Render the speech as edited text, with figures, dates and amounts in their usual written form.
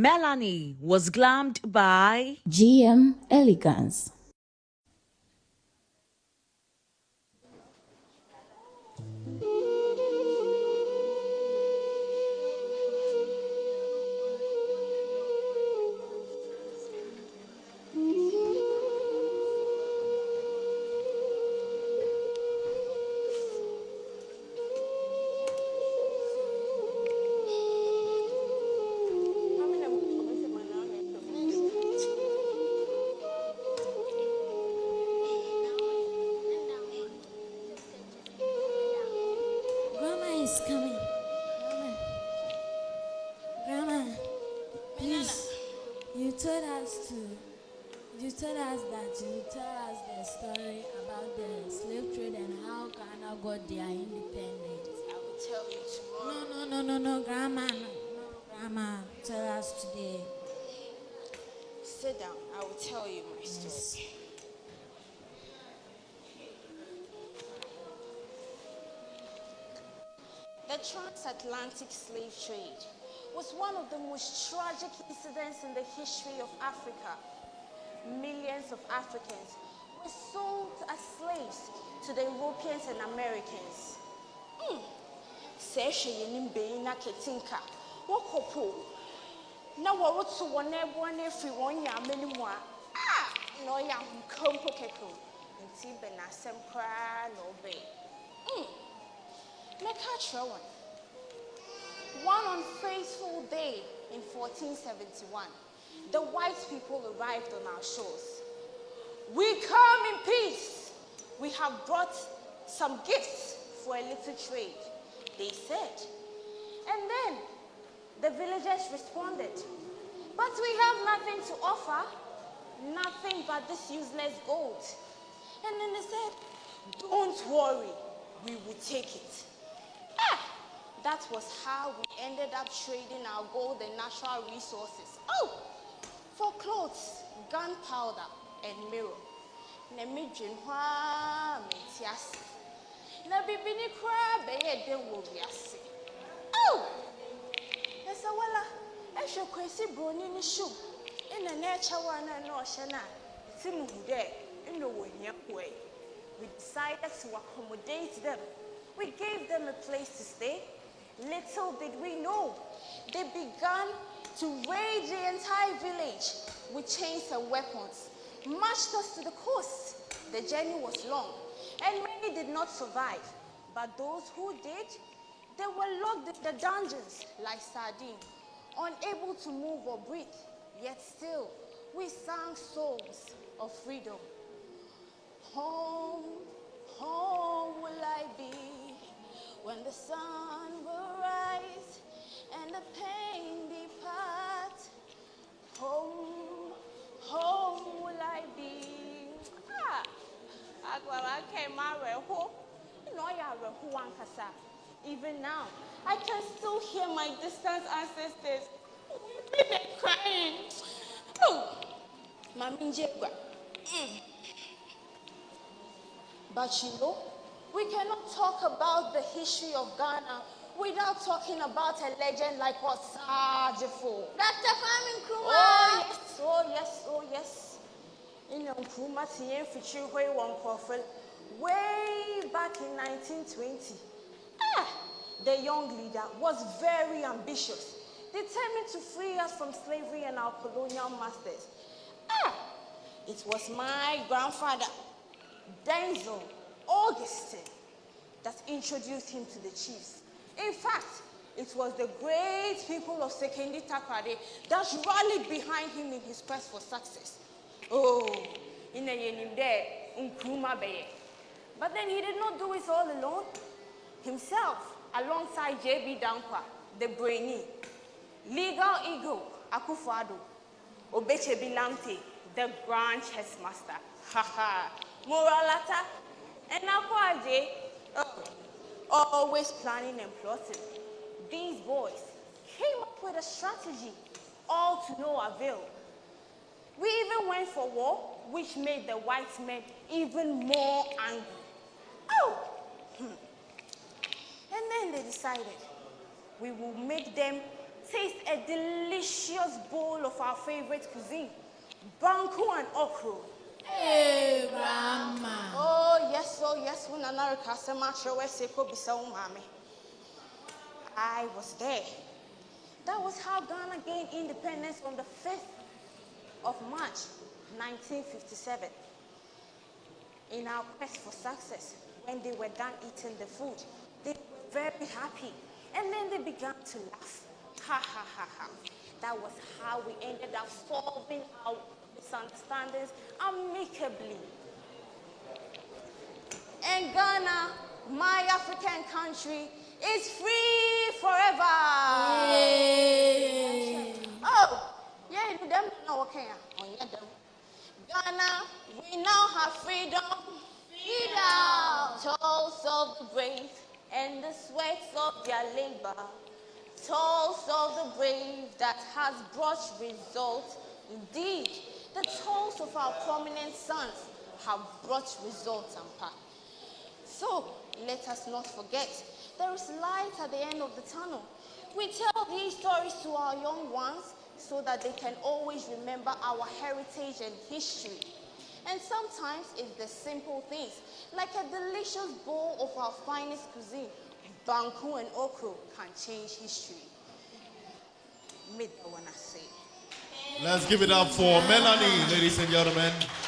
Melanie was glammed by GM Elegance. You told us that you tell us the story about the slave trade and how Ghana got their independence. I will tell you tomorrow. No, Grandma. No, Grandma. Tell us today. Sit down. I will tell you my story. The transatlantic slave trade was one of the most tragic incidents in the history of Africa. Millions of Africans were sold as slaves to the Europeans and Americans. Seshe yenimbe na ketinka wokopo na warotu wonebo na free one ya menimwa no ya nkompo keko nti be na sempra no be Meka Trawan. One unfaithful day in 1471, the white people arrived on our shores. We come in peace. We have brought some gifts for a little trade, they said. And then the villagers responded, but we have nothing to offer, nothing but this useless gold. And then they said, don't worry, we will take it. That was how we ended up trading our gold and natural resources. Oh, for clothes, gunpowder, and mirror. Nemijin hwa metiasi. Na bibini kra beye de wobiasi. Oh, esa wala. Esho kwesi broni ni shoe. Ina necha wana no shana. Timuhude ino wonya kwe. We decided to accommodate them. We gave them a place to stay. Little did we know, they began to raid the entire village with chains and weapons, marched us to the coast. The journey was long, and many did not survive. But those who did, they were locked in the dungeons like sardines, unable to move or breathe. Yet still, we sang songs of freedom. Home, home will I be when the sun will rise and the pain depart. Home, home will I be. Even now, I can still hear my distant ancestors crying. Oh, Mami Njegwa. But you know, we cannot talk about the history of Ghana without talking about a legend like Osajifo. Dr. Kwame Nkrumah. Oh yes. In Nkrumah, Tien Fichihwe Wankwafel, way back in 1920. The young leader was very ambitious, determined to free us from slavery and our colonial masters. It was my grandfather, Denzel Augustine, that introduced him to the chiefs. In fact, it was the great people of Sekendi Takrade that rallied behind him in his quest for success. Oh, in a yenim there, Nkrumah Beye. But then he did not do it all alone. Himself, alongside J.B. Dankwa, the brainy, Legal Eagle, Akufo-Addo, Obeche Bilamte, the grand chess master, Moralata, and Akwa Ade, always planning and plotting. These boys came up with a strategy, all to no avail. We even went for war, which made the white men even more angry. And then they decided we will make them taste a delicious bowl of our favorite cuisine, banku and okra. Hey, Grandma. Oh, yes. When America said, I was there. That was how Ghana gained independence on the 5th of March, 1957. In our quest for success, when they were done eating the food, they were very happy. And then they began to laugh. Ha, ha, ha, ha. That was how we ended up solving our misunderstandings amicably. And Ghana, my African country, is free forever. Yay. Oh, yeah, you them know okay. Ghana, we now have freedom. Freedom. Toils of the brave and the sweats of their labor. Toils of the brave that has brought results. Indeed, the toils of our prominent sons have brought results, Ampa. So, let us not forget, there is light at the end of the tunnel. We tell these stories to our young ones so that they can always remember our heritage and history. And sometimes it's the simple things, like a delicious bowl of our finest cuisine, banku and okra, can change history. Let's give it up for Melanie, ladies and gentlemen.